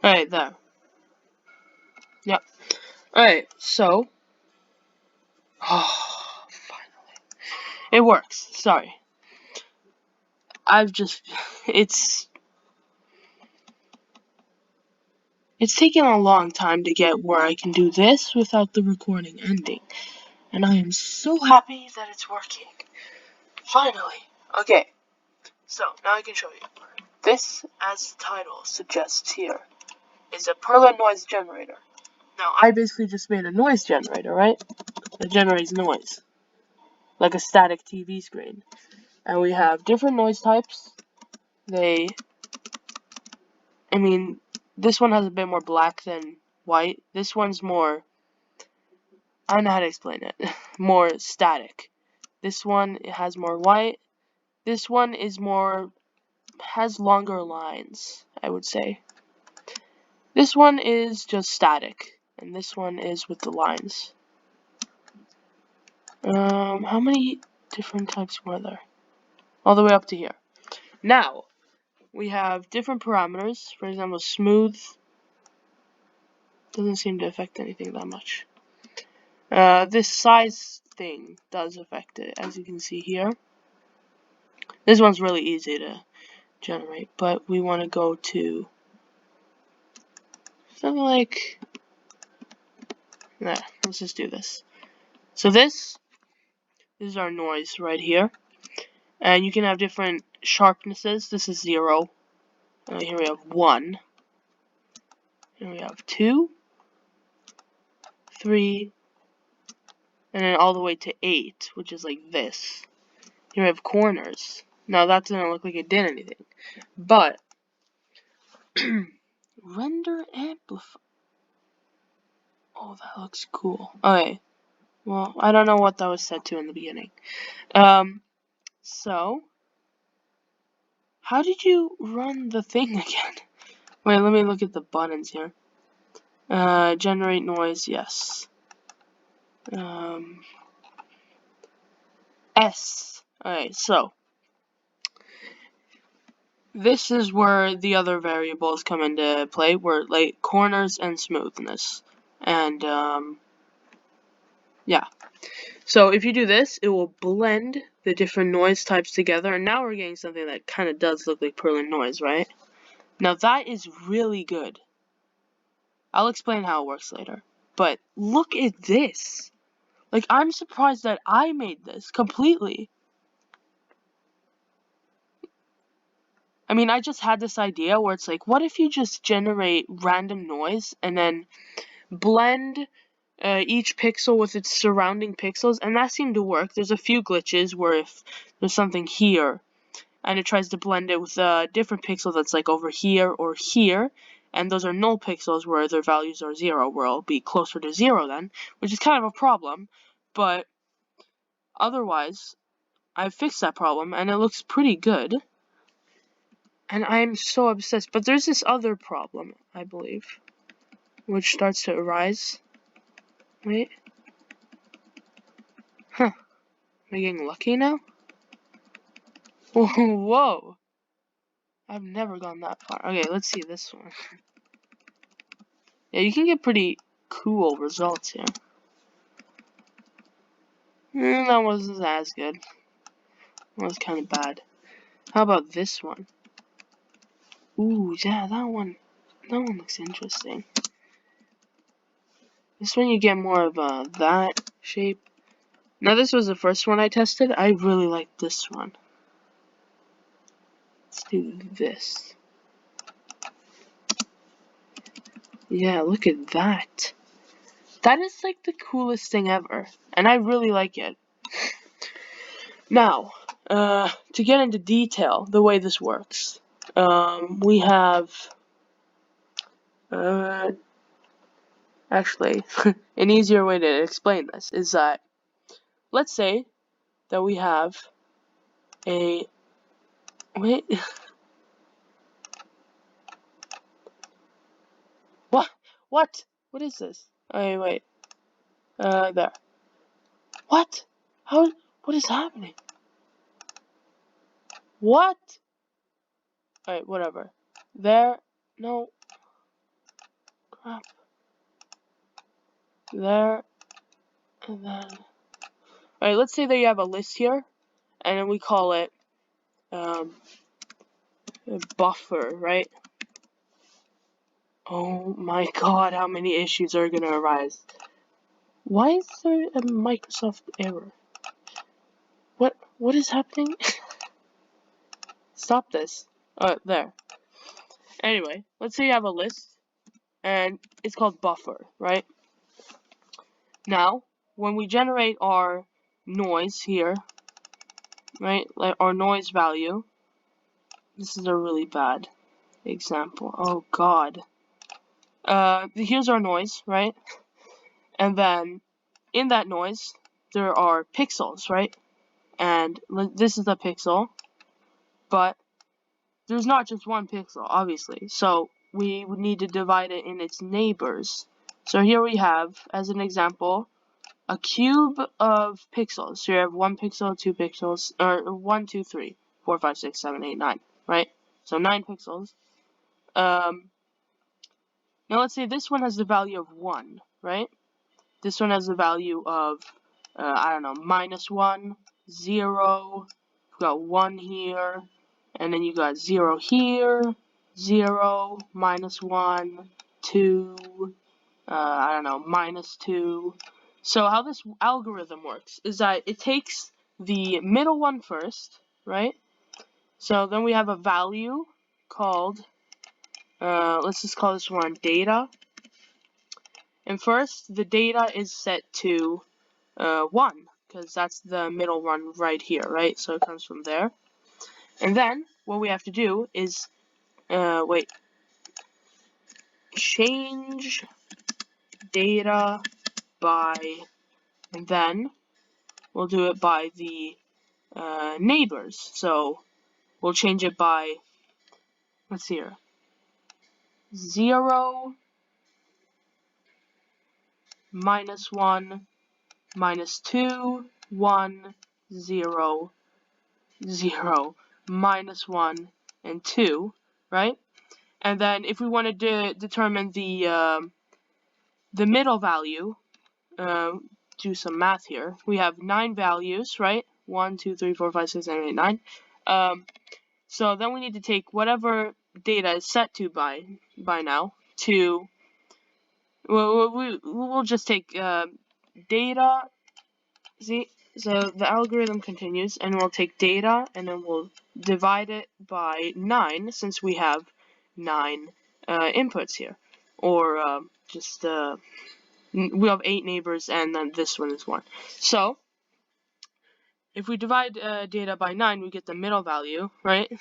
Alright, there. Yep. Alright, so. Oh, finally. It works. Sorry. It's taken a long time to get where I can do this without the recording ending. And I am so happy that it's working. Finally. Okay. So, now I can show you. This, as the title suggests here, is a Perlin noise generator. Now, I basically just made a noise generator, right? It generates noise. Like a static TV screen. And we have different noise types. This one has a bit more black than white. This one's more, I don't know how to explain it, more static. This one has more white. This one has longer lines, I would say. This one is just static, and this one is with the lines. How many different types were there? All the way up to here. Now, we have different parameters. For example, smooth doesn't seem to affect anything that much. This size thing does affect it, as you can see here. This one's really easy to generate, but we want to go to something like, let's just do this. So this is our noise right here, and you can have different sharpnesses. This is 0. Here we have 1. Here we have 2, 3, and then all the way to 8, which is like this. Here we have corners. Now that doesn't look like it did anything, but render amplify. Oh, that looks cool. Okay. Well, I don't know what that was set to in the beginning. So how did you run the thing again? Wait, let me look at the buttons here. Generate noise, yes. S. Alright, so this is where the other variables come into play, where like corners and smoothness. And yeah. So if you do this, it will blend the different noise types together, and now we're getting something that kind of does look like Perlin noise, right? Now that is really good. I'll explain how it works later. But look at this. Like, I'm surprised that I made this completely. I mean, I just had this idea where it's like, what if you just generate random noise and then blend each pixel with its surrounding pixels, and that seemed to work. There's a few glitches where if there's something here and it tries to blend it with a different pixel that's like over here or here, and those are null pixels where their values are 0, where it'll be closer to 0 then, which is kind of a problem, but otherwise, I've fixed that problem, and it looks pretty good, and I'm so obsessed. But there's this other problem, I believe, which starts to arise. Wait. Huh. Am I getting lucky now? Whoa. I've never gone that far. Okay, let's see this one. Yeah, you can get pretty cool results here. That wasn't as good. That was kind of bad. How about this one? Ooh, yeah, that one looks interesting. This one you get more of that shape. Now this was the first one I tested. I really like this one. Let's do this. Yeah, look at that. That is like the coolest thing ever, and I really like it. Now, to get into detail, the way this works, we have, actually, an easier way to explain this is that, let's say that we have a, wait, what? What is this? Oh, wait, there. What? What is happening? What? Alright, whatever. There, no. there, and then, alright, let's say that you have a list here, and then we call it, a buffer, right? Oh my god, how many issues are gonna arise? Why is there a Microsoft error? What is happening? Stop this. There. Anyway, let's say you have a list, and it's called buffer, right? Now, when we generate our noise here, right, like our noise value, this is a really bad example. Oh god. Here's our noise, right? And then in that noise, there are pixels, right? And this is the pixel, but there's not just one pixel, obviously. So we would need to divide it in its neighbors. So here we have, as an example, a cube of pixels. So you have 1 pixel, 2 pixels, or 1, 2, 3, 4, 5, 6, 7, 8, 9, right? So 9 pixels. Now let's say this one has the value of 1, right? This one has the value of, I don't know, -1, 0, you've got 1 here, and then you got 0 here, 0, -1, 2, I don't know, -2. So how this algorithm works is that it takes the middle one first, right? So then we have a value called, let's just call this one data. And first, the data is set to 1, because that's the middle one right here, right? So it comes from there. And then, what we have to do is, change data by, and then we'll do it by the neighbors. So we'll change it by, let's see here, 0, -1, -2, 1, 0, 0, -1, and 2, right? And then if we wanted to determine the middle value, do some math here. We have 9 values, right? 1, 2, 3, 4, 5, 6, 7, 8, 9. So then we need to take whatever data is set to by now to, we'll just take data. See, so the algorithm continues, and we'll take data, and then we'll divide it by 9, since we have 9 inputs here, or just we have 8 neighbors, and then this one is 1. So if we divide data by 9, we get the middle value, right?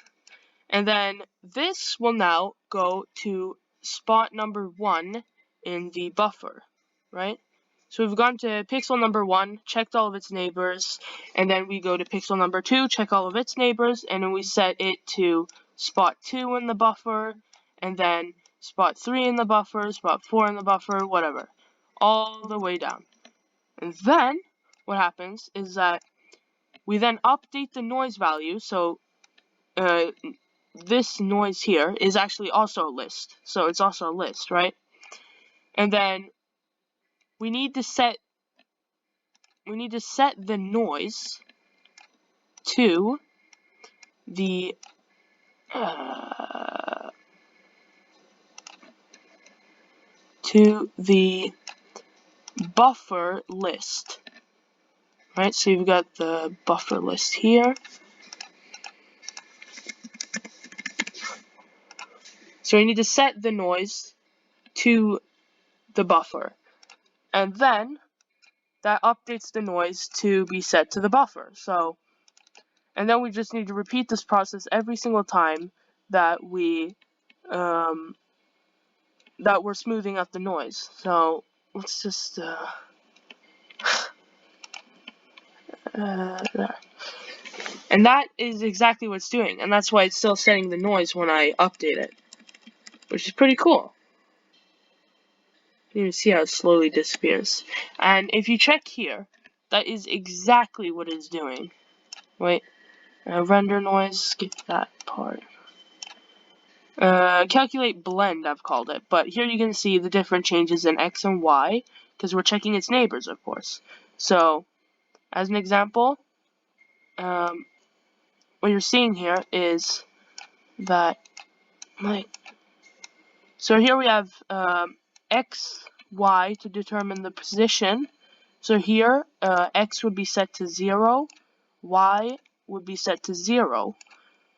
And then this will now go to spot number 1 in the buffer, right? So we've gone to pixel number 1, checked all of its neighbors, and then we go to pixel number 2, check all of its neighbors, and then we set it to spot 2 in the buffer, and then spot 3 in the buffer, spot 4 in the buffer, whatever, all the way down. And then what happens is that we then update the noise value. So this noise here is actually also a list, so it's also a list, right? And then we need to set the noise to the buffer list, right? So you've got the buffer list here. So we need to set the noise to the buffer, and then that updates the noise to be set to the buffer. So, and then we just need to repeat this process every single time that we're smoothing out the noise. So let's just and that is exactly what it's doing, and that's why it's still setting the noise when I update it, which is pretty cool. You can see how it slowly disappears. And if you check here, that is exactly what it's doing. Wait, render noise, skip that part. Calculate blend, I've called it, but here you can see the different changes in X and Y because we're checking its neighbors, of course. So, as an example, what you're seeing here is that, like, so here we have x, y to determine the position. So here, x would be set to 0, y would be set to 0.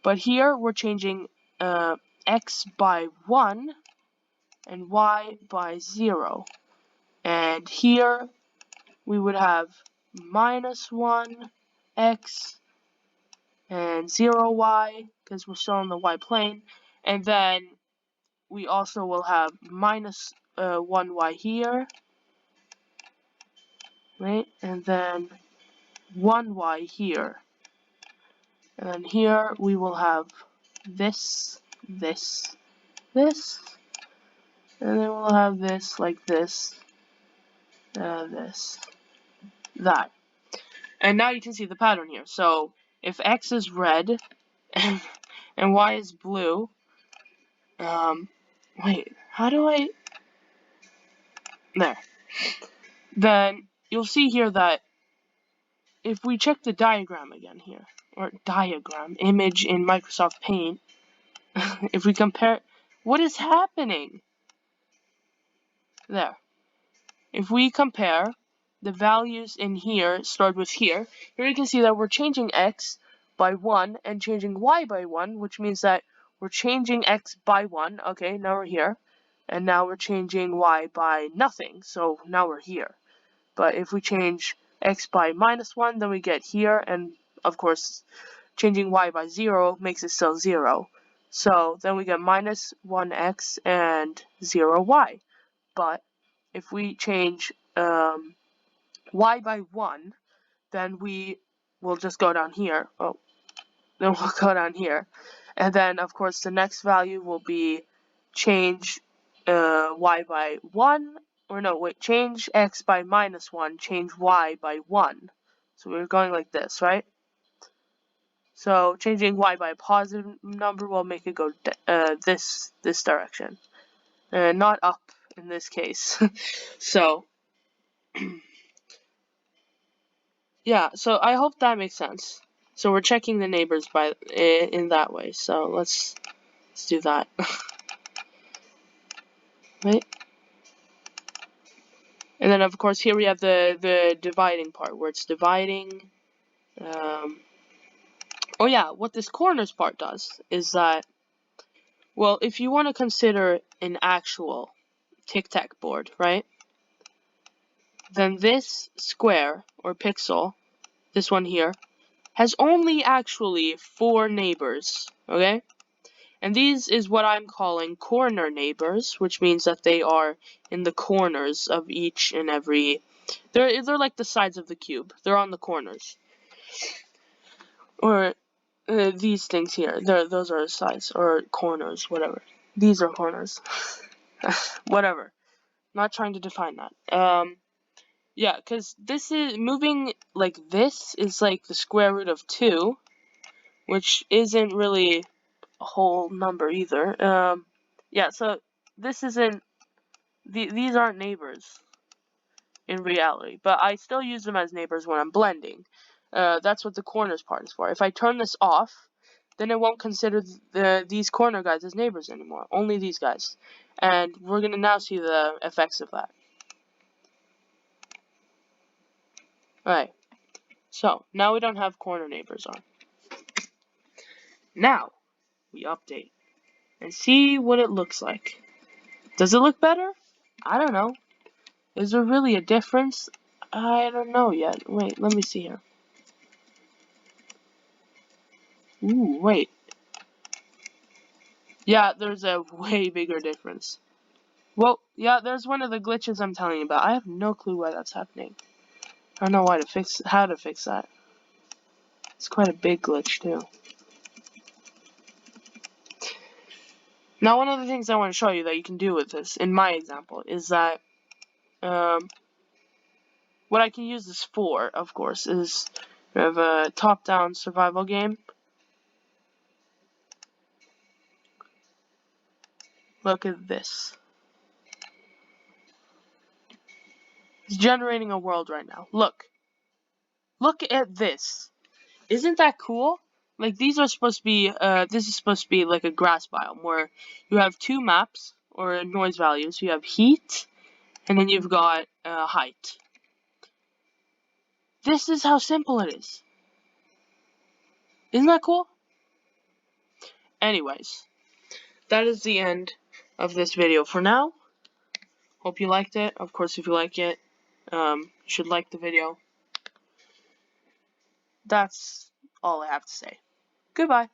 But here we're changing x by 1 and y by 0. And here we would have -1 x and 0 y, because we're still on the y plane. And then we also will have -1 y here, right? And then 1 y here. And then here we will have this, this, this. And then we'll have this, like this, this, that. And now you can see the pattern here. So if x is red and y is blue, wait, how do I, there. Then you'll see here that if we check the diagram again here, or diagram, image in Microsoft Paint, if we compare, what is happening? There. If we compare the values in here, start with here you can see that we're changing x by 1 and changing y by 1, which means that we're changing x by 1, okay, now we're here, and now we're changing y by nothing, so now we're here. But if we change x by -1, then we get here, and of course changing y by 0 makes it still 0. So then we get -1x and 0y. But if we change y by 1, then we will just go down here. Oh, then we'll go down here. And then, of course, the next value will be change y by 1. Or no, wait, change x by -1, change y by 1. So we're going like this, right? So changing y by a positive number will make it go this direction. Not up in this case. So yeah, so I hope that makes sense. So we're checking the neighbors by in that way. So let's do that. Right? And then of course here we have the dividing part where it's dividing. Oh yeah, what this corners part does is that, well, if you want to consider an actual tic-tac board, right? Then this square or pixel, this one here, has only actually 4 neighbors, okay? And these is what I'm calling corner neighbors, which means that they are in the corners of each and every. They're like the sides of the cube. They're on the corners. Or these things here. Those are sides or corners, whatever. These are corners. Whatever. Not trying to define that. Yeah, because this is moving like this is like the square root of 2, which isn't really a whole number either. Yeah, so this isn't, these aren't neighbors in reality, but I still use them as neighbors when I'm blending. That's what the corners part is for. If I turn this off, then it won't consider these corner guys as neighbors anymore, only these guys. And we're going to now see the effects of that. Alright, so now we don't have corner neighbors on. Now, we update and see what it looks like. Does it look better? I don't know. Is there really a difference? I don't know yet. Wait, let me see here. Ooh, wait. Yeah, there's a way bigger difference. Well, yeah, there's one of the glitches I'm telling you about. I have no clue why that's happening. I don't know how to fix that. It's quite a big glitch, too. Now, one of the things I want to show you that you can do with this, in my example, is that what I can use this for, of course, is we have a top-down survival game. Look at this. It's generating a world right now. Look at this. Isn't that cool? Like, these are supposed to be, this is supposed to be like a grass biome where you have two maps or noise values. You have heat, and then you've got height. This is how simple it is. Isn't that cool? Anyways, that is the end of this video for now. Hope you liked it. Of course, if you like it, you should like the video. That's all I have to say. Goodbye.